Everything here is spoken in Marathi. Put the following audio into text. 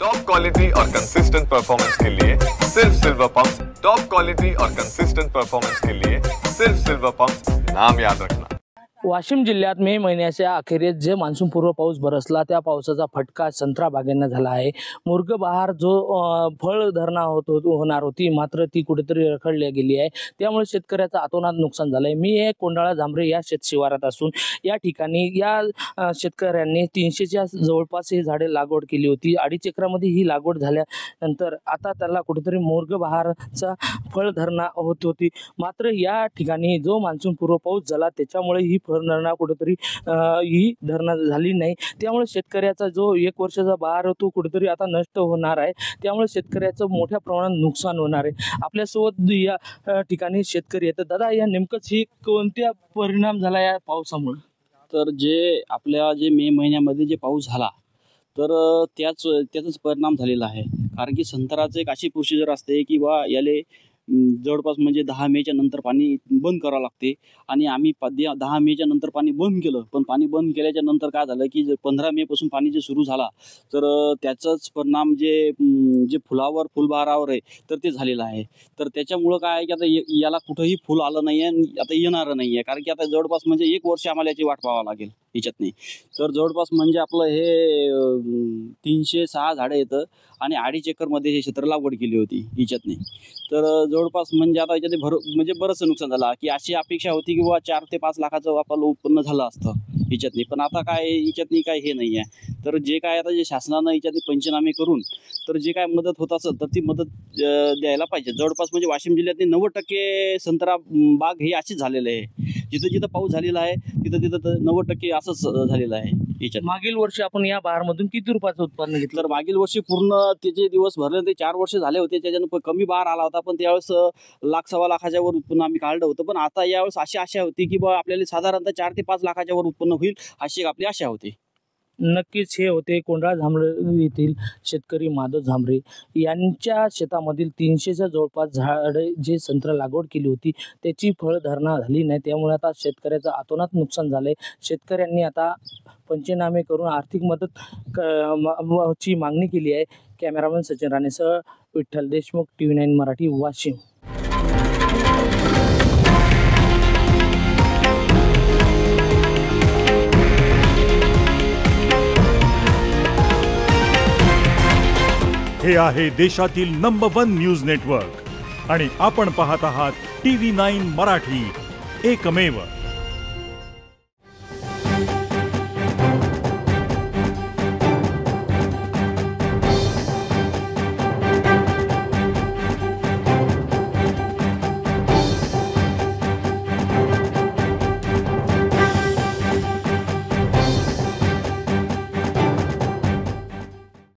टॉप क्वालिटी और कंसिस्टेंट परफॉर्मेंस के लिए सिर्फ सिल्वर पंप्स। टॉप क्वालिटी और कंसिस्टेंट परफॉर्मेंस के लिए सिर्फ सिल्वर पंप्स, नाम याद रखना। वाशिम जिल्ह्यात मे महिन्याच्या अखेरीस जे मान्सूनपूर्व पाऊस बरसला त्या पावसाचा फटका संत्रा बागांना झाला आहे। मुर्ग बहार जो फळ धरणा होणार होती मात्र ती कुठेतरी रखडली गेली आहे, त्यामुळे शेतकऱ्याचं अतोनात नुकसान झालंय। मी हे कोंडाळा झांबरे या शेतशिवारात असून या ठिकाणी या शेतकऱ्यांनी 300च्या जवळपास ही झाडे लागवड केली होती। 2.5 एकरामध्ये ही लागवड झाल्यानंतर आता त्याला कुठेतरी मुर्ग बहारचा फळ धरणा होत होती, मात्र या ठिकाणी जो मान्सूनपूर्व पाऊस झाला त्याच्यामुळे ही धरणा कुठेतरी ही धरणा झाली नाही, त्यामुळे शेतकऱ्याचा जो 1 वर्षाचा बहार तो कुठेतरी आता नष्ट होणार आहे, त्यामुळे शेतकऱ्याचं मोठ्या प्रमाणात नुकसान होणार आहे। आपल्यासोबत या ठिकाणी शेतकरी आहेत। दादा, या नेमकंच ही कोणत्या परिणाम झाला या पावसामुळे? तर जे आपल्या मे महिन्यामध्ये जे पाऊस झाला तर त्याचाच परिणाम झालेला आहे। कारण की संत्र्याचं एक अशी प्रोसिजर असते की बा याले जवळपास म्हणजे 10 मेच्या नंतर पाणी बंद करावं लागते आणि आम्ही 10 मेच्या नंतर पाणी बंद केलं, पण पाणी बंद केल्याच्या नंतर काय झालं की 15 मे पासून पाणी जे सुरू झाला तर त्याचाच परिणाम जे फुलावर फुलबहारावर आहे तर ते झालेलं आहे। तर त्याच्यामुळं काय आहे की आता याला कुठंही फुल आलं नाही आहे, आता येणार नाही आहे, कारण की आता जवळपास म्हणजे 1 वर्ष आम्हाला याची वाट पाहावं लागेल याच्यात नाही। तर जवळपास म्हणजे आपलं हे 306 झाडं येतं आणि 2.5 एकरमध्ये हे क्षेत्र लागवड केली होती याच्यात नाही। तर जवळपास म्हणजे आता याच्यात म्हणजे बरंचसं नुकसान झालं की अशी अपेक्षा होती की बाबा 4 ते 5 लाखाचं आपलं उत्पन्न झालं असतं याच्यात नाही, पण आता काय याच्यात नाही, काय हे नाही आहे। तर जे काय आता जे शासनानं याच्यात पंचनामे करून तर जे काय मदत होत असेल तर ती मदत द्यायला पाहिजे। जवळपास म्हणजे वाशिम जिल्ह्यातली 90% संत्रा बाग हे अशीच झालेलं आहे, जिथं जिथं पाऊस झालेला आहे तिथं 90% असंच झालेलं आहे याच्यात। मागील वर्षी आपण या बहारमधून किती रुपयाचं उत्पन्न घेतलं? तर मागील वर्षी पूर्ण त्याचे दिवस भरले ते 4 वर्ष झाले होते, त्याच्यानं कमी बहार आला होता, पण त्यावेळेस 1,00,000-1.25 लाखाच्या वर उत्पन्न आम्ही काढलं होतं। पण आता यावेळेस अशी आशा होती की बा आपल्याला साधारणतः 4 ते 5 लाखाच्या वर उत्पन्न होईल अशी आपली आशा होती। नक्कीच हे होते कोंडाळा झांबरे येथील शेतकरी माधव झांबरे यांच्या शेतामधील 300च्या जवळपास झाडे जे संत्रा लागवड केली होती त्याची फळधारणा झाली नाही, त्यामुळे आता शेतकऱ्याचं अतोनात नुकसान झालंय। शेतकऱ्यांनी आता पंचनामे करून आर्थिक मदत ची मागणी केली आहे। कॅमेरामन सचिन राणेसह विठ्ठल देशमुख, TV9 मराठी, वाशिम। हे आहे देशातील नंबर 1 न्यूज नेटवर्क आणि आपण पाहत आहात TV9 मराठी, एकमेव।